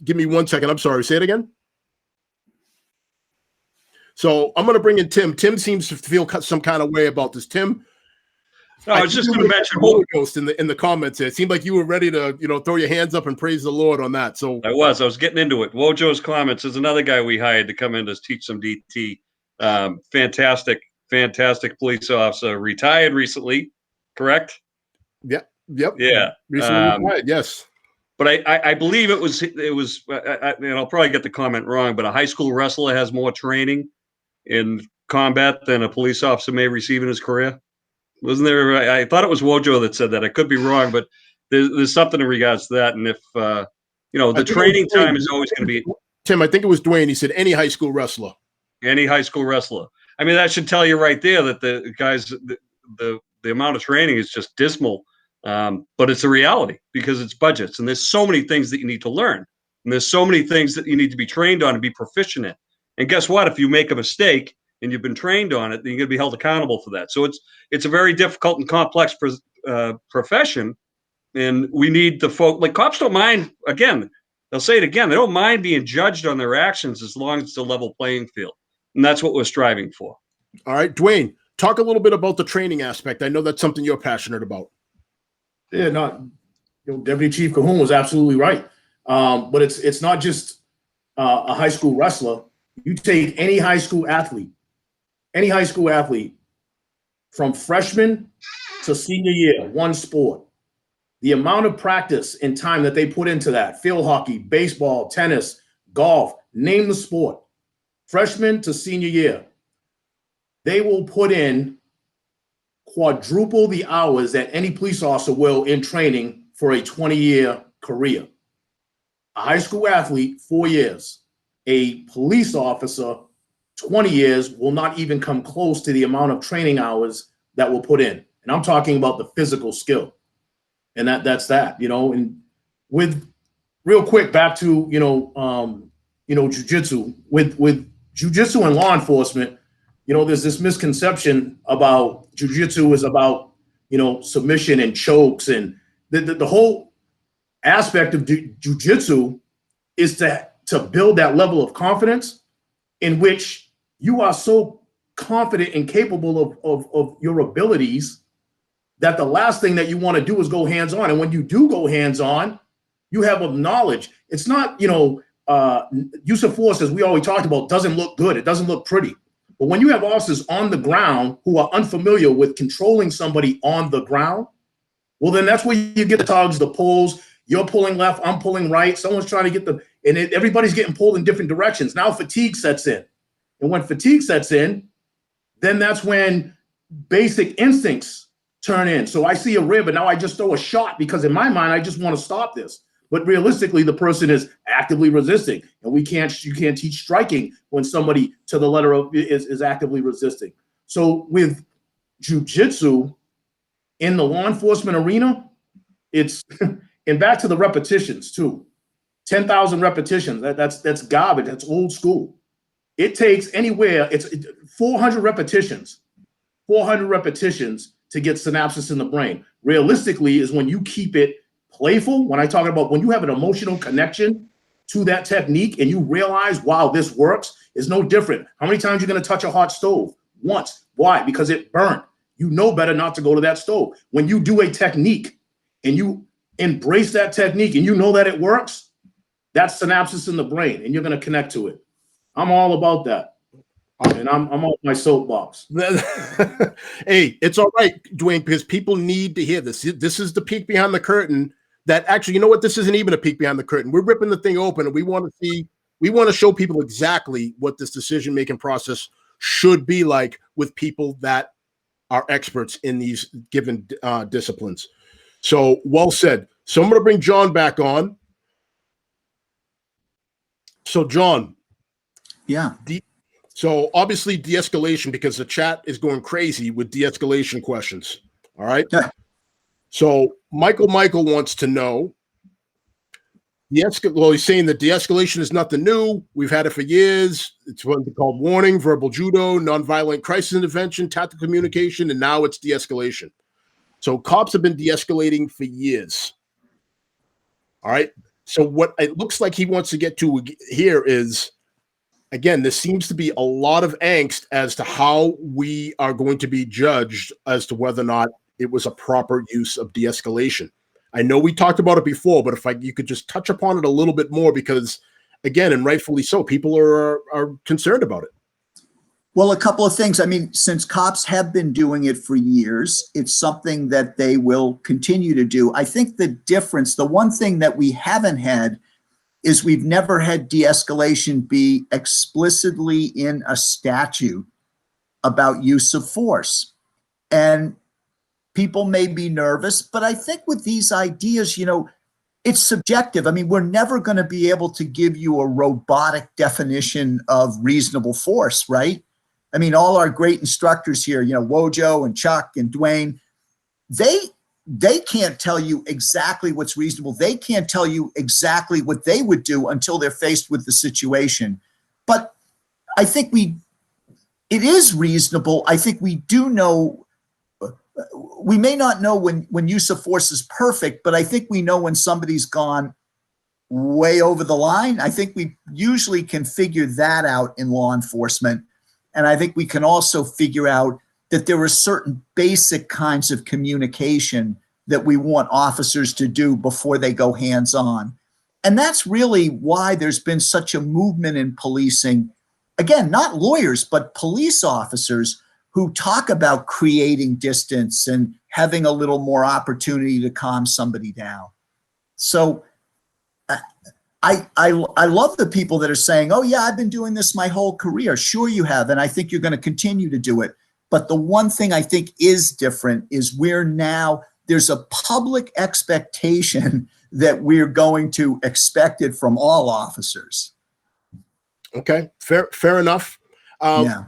give me 1 second. I'm sorry. Say it again. So I'm going to bring in Tim. Tim seems to feel some kind of way about this. Tim, I was just going to mention Holy Ghost in the comments. It seemed like you were ready to, throw your hands up and praise the Lord on that. So I was getting into it. Wojo's comments is another guy we hired to come in to teach some DT. Fantastic police officer, retired recently, correct? Yep. Yeah. Recently retired, yes. But I believe it was, and I'll probably get the comment wrong, but a high school wrestler has more training in combat than a police officer may receive in his career. Wasn't there? I thought it was Wojo that said that. I could be wrong, but there's something in regards to that. And if the training time is always going to be. Tim, I think it was Dwayne. He said any high school wrestler. Any high school wrestler. I mean, that should tell you right there that the guys, the amount of training is just dismal. But it's a reality because it's budgets, and there's so many things that you need to learn, and there's so many things that you need to be trained on and be proficient in. And guess what? If you make a mistake and you've been trained on it, then you're going to be held accountable for that. So it's a very difficult and complex profession, and we need the folk. Like cops don't mind. Again, they'll say it again. They don't mind being judged on their actions as long as it's a level playing field, and that's what we're striving for. All right, Dwayne, talk a little bit about the training aspect. I know that's something you're passionate about. Yeah, Deputy Chief Cohoon was absolutely right. But it's not just a high school wrestler. You take any high school athlete from freshman to senior year, one sport, the amount of practice and time that they put into that, field hockey, baseball, tennis, golf, name the sport, freshman to senior year, they will put in quadruple the hours that any police officer will in training for a 20-year career. A high school athlete, 4 years. A police officer, 20 years, will not even come close to the amount of training hours that will put in. And I'm talking about the physical skill. And that's that, and with real quick back to, jujitsu. With jujitsu and law enforcement, there's this misconception about jujitsu is about, submission and chokes, and the whole aspect of jujitsu is to build that level of confidence in which you are so confident and capable of your abilities that the last thing that you want to do is go hands-on. And when you do go hands-on, you have a knowledge. It's not, use of force, as we always talked about, doesn't look good. It doesn't look pretty. But when you have officers on the ground who are unfamiliar with controlling somebody on the ground, well, then that's where you get the tugs, the pulls. You're pulling left, I'm pulling right. Someone's trying to get everybody's getting pulled in different directions. Now fatigue sets in. And when fatigue sets in, then that's when basic instincts turn in. So I see a rib and now I just throw a shot because in my mind, I just want to stop this. But realistically, the person is actively resisting. And you can't teach striking when somebody to the letter of is actively resisting. So with jujitsu in the law enforcement arena, it's and back to the repetitions too. 10,000 repetitions. That's garbage. That's old school. It takes anywhere, it's 400 repetitions. 400 repetitions to get synapses in the brain. Realistically is when you keep it playful. When I talk about when you have an emotional connection to that technique and you realize, wow, this works, is no different. How many times are you going to touch a hot stove? Once. Why? Because it burnt. You know better not to go to that stove. When you do a technique and you embrace that technique and you know that it works, that's synapses in the brain and you're going to connect to it. I'm all about that. And I'm off my soapbox. Hey, it's all right, Dwayne, because people need to hear this. This is the peek behind the curtain that actually, you know what? This isn't even a peek behind the curtain. We're ripping the thing open and we want to show people exactly what this decision-making process should be like with people that are experts in these given disciplines. So well said. So I'm going to bring John back on. So John. Yeah. So obviously de-escalation, because the chat is going crazy with de-escalation questions. All right. Yeah. So Michael wants to know, well, he's saying that de-escalation is nothing new. We've had it for years. It's what they called warning, verbal judo, nonviolent crisis intervention, tactical communication, and now it's de-escalation. So cops have been de-escalating for years. All right. So what it looks like he wants to get to here is, again, there seems to be a lot of angst as to how we are going to be judged as to whether or not it was a proper use of de-escalation. I know we talked about it before, but if you could just touch upon it a little bit more, because again, and rightfully so, people are concerned about it. Well, a couple of things. I mean, since cops have been doing it for years, it's something that they will continue to do. I think the difference, the one thing that we haven't had is we've never had de-escalation be explicitly in a statute about use of force. And people may be nervous, but I think with these ideas, it's subjective. I mean, we're never going to be able to give you a robotic definition of reasonable force, right? I mean, all our great instructors here, Wojo and Chuck and Dwayne, they can't tell you exactly what's reasonable. They can't tell you exactly what they would do until they're faced with the situation. But I think it is reasonable. I think we do know, we may not know when use of force is perfect, but I think we know when somebody's gone way over the line. I think we usually can figure that out in law enforcement. And I think we can also figure out that there are certain basic kinds of communication that we want officers to do before they go hands-on. And that's really why there's been such a movement in policing. Again, not lawyers, but police officers who talk about creating distance and having a little more opportunity to calm somebody down. So I love the people that are saying, oh yeah, I've been doing this my whole career. Sure you have, and I think you're going to continue to do it. But the one thing I think is different is there's a public expectation that we're going to expect it from all officers. Okay, fair enough. Yeah.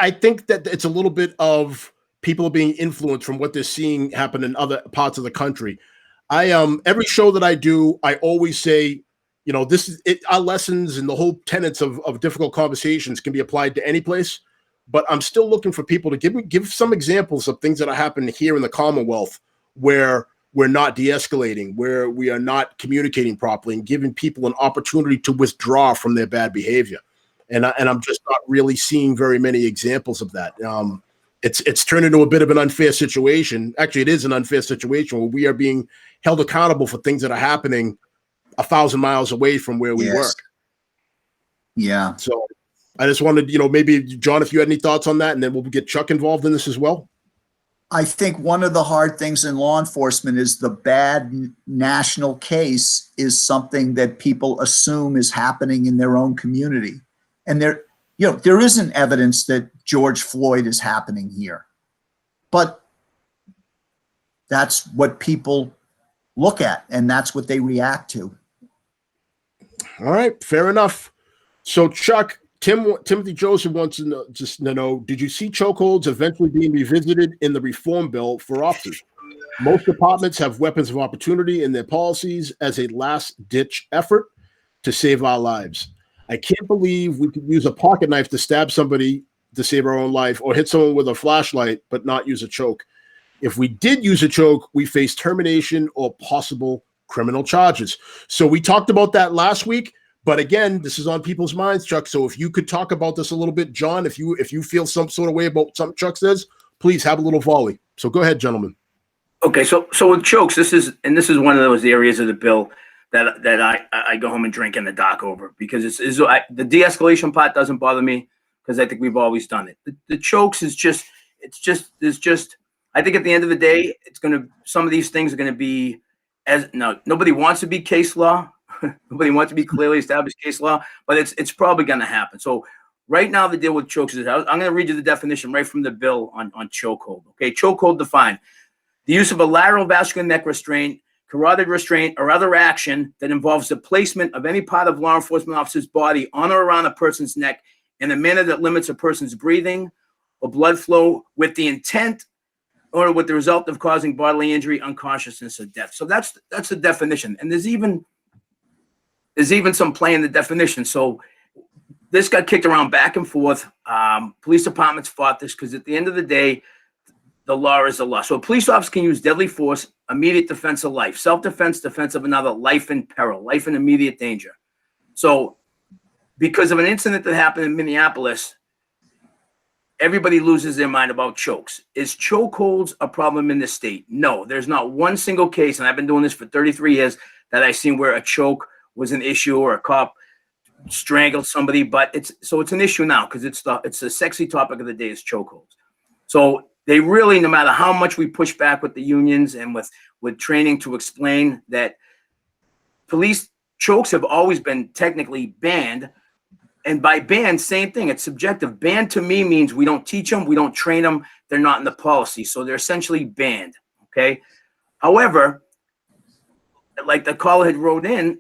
I think that it's a little bit of people being influenced from what they're seeing happen in other parts of the country. Every show that I do, I always say, this is it. Our lessons and the whole tenets of difficult conversations can be applied to any place. But I'm still looking for people to give some examples of things that are happening here in the Commonwealth where we're not de-escalating, where we are not communicating properly and giving people an opportunity to withdraw from their bad behavior. And I'm just not really seeing very many examples of that. It's turned into a bit of an unfair situation. Actually, it is an unfair situation where we are being held accountable for things that are happening 1,000 miles away from where we work. Yeah. So I just wanted, maybe John, if you had any thoughts on that, and then we'll get Chuck involved in this as well. I think one of the hard things in law enforcement is the bad national case is something that people assume is happening in their own community. And there isn't evidence that George Floyd is happening here. but that's what people look at, and that's what they react to. All right, fair enough. So, Chuck, Timothy Joseph wants to know, did you see chokeholds eventually being revisited in the reform bill for officers? Most departments have weapons of opportunity in their policies as a last-ditch effort to save our lives. I can't believe we could use a pocket knife to stab somebody to save our own life, or hit someone with a flashlight but not use a choke. If we did use a choke, we face termination or possible criminal charges. So we talked about that last week, but again, this is on people's minds, Chuck. So if you could talk about this a little bit, John, if you feel some sort of way about something Chuck says, please have a little volley. So go ahead, gentlemen. Okay, so with chokes, this is one of those areas of the bill that I go home and drink in the dock over, because the de-escalation part doesn't bother me because I think we've always done it. The chokes is just I think at the end of the day, some of these things are gonna be nobody wants to be case law. Nobody wants to be clearly established case law, but it's probably gonna happen. So right now the deal with chokes is, I'm gonna read you the definition right from the bill on chokehold. Okay, chokehold defined: the use of a lateral vascular neck restraint, carotid restraint, or other action that involves the placement of any part of law enforcement officer's body on or around a person's neck in a manner that limits a person's breathing or blood flow with the intent or with the result of causing bodily injury, unconsciousness, or death. So that's the definition. And there's even some play in the definition. So this got kicked around back and forth. Police departments fought this because at the end of the day, the law is the law. So a police officer can use deadly force, immediate defense of life, self-defense, defense of another, life in peril, life in immediate danger. So because of an incident that happened in Minneapolis, everybody loses their mind about chokes. Is chokeholds a problem in the state? No, there's not one single case, and I've been doing this for 33 years, that I've seen where a choke was an issue or a cop strangled somebody. But it's an issue now because it's the sexy topic of the day is chokeholds. So they really, no matter how much we push back with the unions and with training to explain that police chokes have always been technically banned. And by banned, same thing. It's subjective. Banned to me means we don't teach them, we don't train them, they're not in the policy. So they're essentially banned. Okay. However, like the caller had wrote in,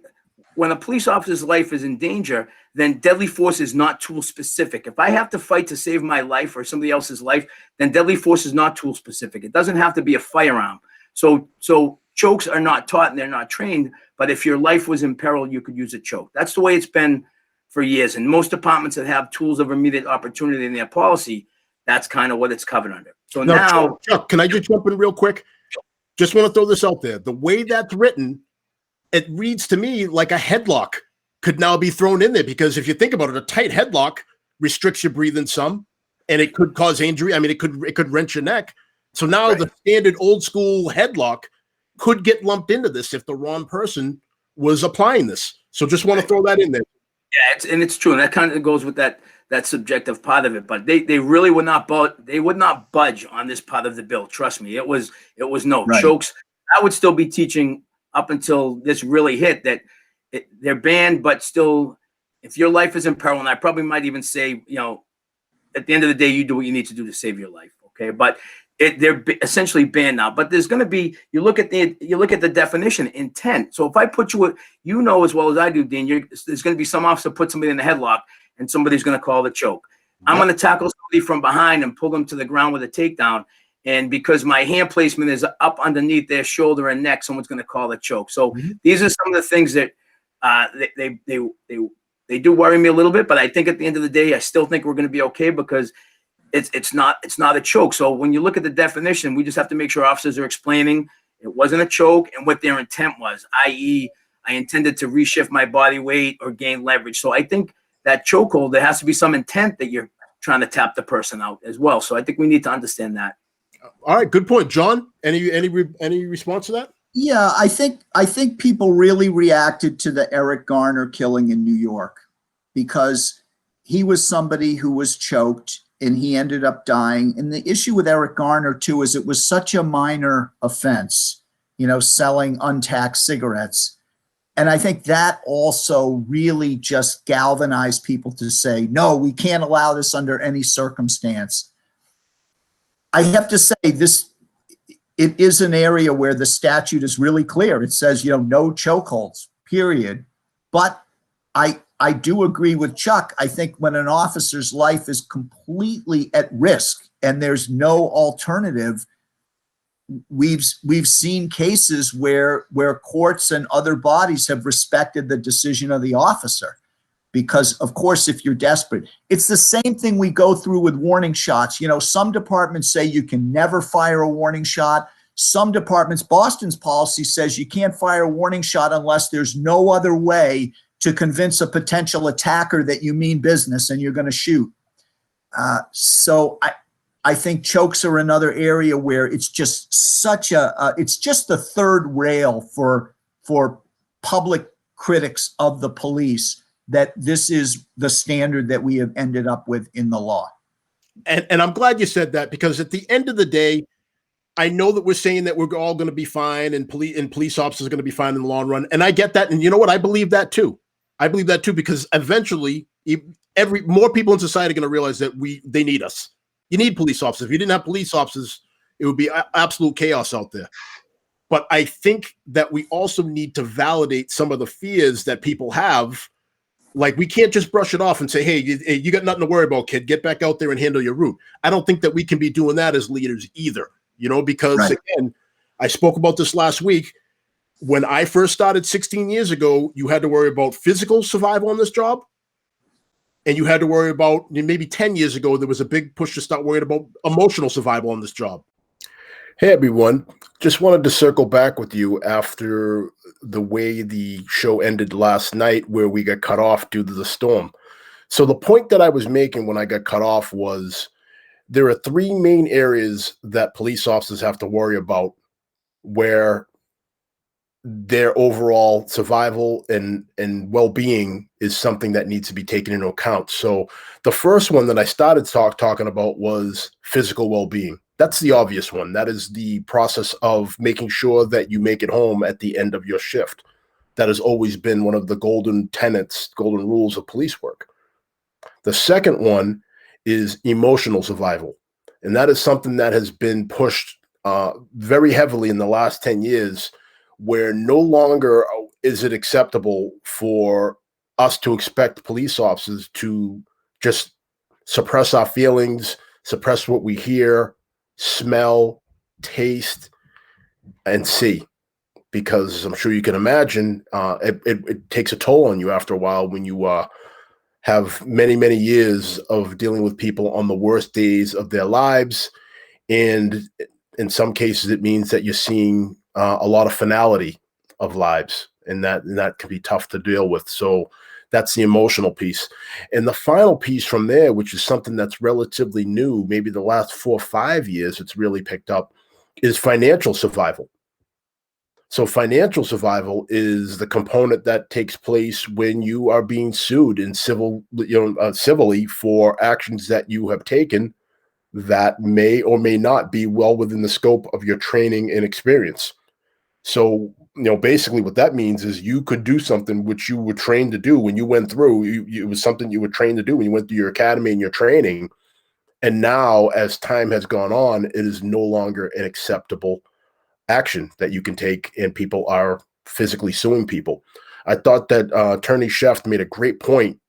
when a police officer's life is in danger, then deadly force is not tool specific. If I have to fight to save my life or somebody else's life, then deadly force is not tool specific. It doesn't have to be a firearm. So chokes are not taught and they're not trained, but if your life was in peril, you could use a choke. That's the way it's been for years. And most departments that have tools of immediate opportunity in their policy, that's kind of what it's covered under. So now Chuck, can I just jump in real quick? Just want to throw this out there. The way that's written, it reads to me like a headlock could now be thrown in there, because if you think about it, a tight headlock restricts your breathing some, and it could cause injury. I mean, it could wrench your neck. So now the standard old school headlock could get lumped into this if the wrong person was applying this. So just want to throw that in there. Yeah, it's true, and that kind of goes with that subjective part of it. But they really would not budge on this part of the bill. Trust me, it was no chokes. I would still be teaching up until this really hit that they're banned, but still, if your life is in peril, and I probably might even say, at the end of the day, you do what you need to do to save your life. Okay, but they're essentially banned now. But there's going to be, you look at the definition, intent. So if I put you as well as I do, Dean, there's going to be some officer put somebody in the headlock and somebody's going to call the choke. I'm going to tackle somebody from behind and pull them to the ground with a takedown. And because my hand placement is up underneath their shoulder and neck, someone's going to call the choke. So these are some of the things that they do worry me a little bit. But I think at the end of the day, I still think we're going to be okay, because it's not a choke. So when you look at the definition, we just have to make sure officers are explaining it wasn't a choke and what their intent was, i.e., I intended to reshift my body weight or gain leverage. So I think that chokehold, there has to be some intent that you're trying to tap the person out as well. So I think we need to understand that. All right, good point, John. Any response to that? Yeah, I think people really reacted to the Eric Garner killing in New York, because he was somebody who was choked and he ended up dying. And the issue with Eric Garner too is it was such a minor offense, selling untaxed cigarettes. And I think that also really just galvanized people to say, no, we can't allow this under any circumstance. I have to say it is an area where the statute is really clear. It says, no chokeholds, period. But I do agree with Chuck. I think when an officer's life is completely at risk and there's no alternative, we've seen cases where courts and other bodies have respected the decision of the officer. Because, of course, if you're desperate, it's the same thing we go through with warning shots. Some departments say you can never fire a warning shot. Some departments, Boston's policy says you can't fire a warning shot unless there's no other way to convince a potential attacker that you mean business and you're going to shoot. So I think chokes are another area where it's just it's just the third rail for public critics of the police, that this is the standard that we have ended up with in the law. And I'm glad you said that, because at the end of the day, I know that we're saying that we're all going to be fine and police officers are going to be fine in the long run. And I get that. And you know what? I believe that too. Because eventually more people in society are going to realize that they need us. You need police officers. If you didn't have police officers, it would be absolute chaos out there. But I think that we also need to validate some of the fears that people have. Like, we can't just brush it off and say, hey, you got nothing to worry about, kid. Get back out there and handle your route. I don't think that we can be doing that as leaders either, because Right. Again, I spoke about this last week. When I first started 16 years ago, you had to worry about physical survival on this job. And you had to worry about, maybe 10 years ago, there was a big push to start worrying about emotional survival on this job. Hey, everyone. Just wanted to circle back with you after the way the show ended last night, where we got cut off due to the storm. So the point that I was making when I got cut off was there are three main areas that police officers have to worry about where their overall survival and well-being is something that needs to be taken into account. So the first one that I started talking about was physical well-being. That's the obvious one. That is the process of making sure that you make it home at the end of your shift. That has always been one of the golden rules of police work. The second one is emotional survival. And that is something that has been pushed very heavily in the last 10 years, where no longer is it acceptable for us to expect police officers to just suppress our feelings, suppress what we hear, smell, taste, and see. Because I'm sure you can imagine, it takes a toll on you after a while when you have many, many years of dealing with people on the worst days of their lives. And in some cases, it means that you're seeing a lot of finality of lives, and that can be tough to deal with. So that's the emotional piece. And the final piece from there, which is something that's relatively new, maybe the last 4 or 5 years, it's really picked up, is financial survival. So financial survival is the component that takes place when you are being sued in civilly for actions that you have taken that may or may not be well within the scope of your training and experience. So, basically what that means is you could do something which you were trained to do when you went through, it was something you were trained to do when you went through your academy and your training. And now, as time has gone on, it is no longer an acceptable action that you can take, and people are physically suing people. I thought that Attorney Scheft made a great point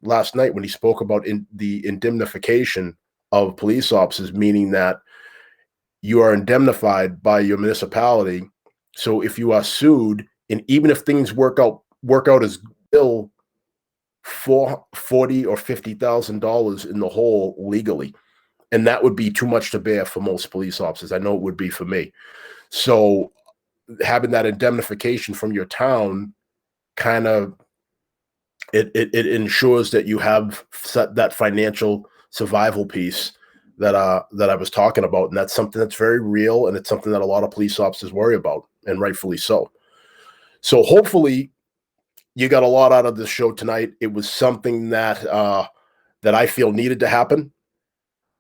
last night when he spoke about the indemnification of police officers, meaning that you are indemnified by your municipality. So if you are sued, and even if things work out as bill for $40,000 or $50,000 in the hole legally, and that would be too much to bear for most police officers. I know it would be for me. So having that indemnification from your town kind of it ensures that you have set that financial survival piece that I was talking about, and that's something that's very real, and it's something that a lot of police officers worry about, and rightfully so. So hopefully you got a lot out of this show tonight. It was something that that I feel needed to happen.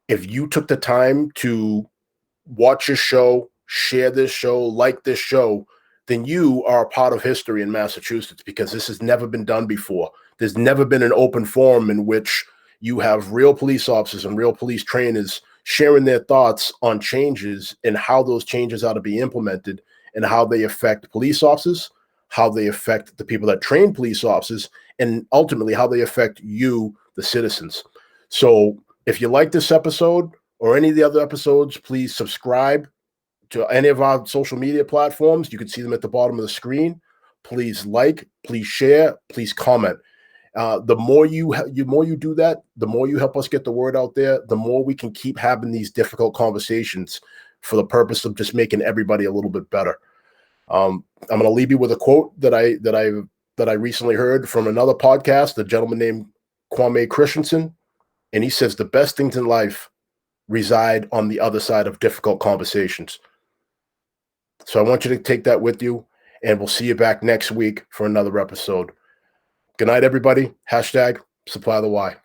If you took the time to watch this show, share this show, like this show, then you are a part of history in Massachusetts, because this has never been done before. There's never been an open forum in which you have real police officers and real police trainers sharing their thoughts on changes and how those changes are to be implemented and how they affect police officers, how they affect the people that train police officers, and ultimately how they affect you, the citizens. So if you like this episode or any of the other episodes, please subscribe to any of our social media platforms. You can see them at the bottom of the screen. Please like, please share, please comment. The more you do that, the more you help us get the word out there, the more we can keep having these difficult conversations for the purpose of just making everybody a little bit better. I'm going to leave you with a quote that I recently heard from another podcast, a gentleman named Kwame Christensen, and he says the best things in life reside on the other side of difficult conversations. So I want you to take that with you, and we'll see you back next week for another episode. Good night, everybody. #Supply the Why.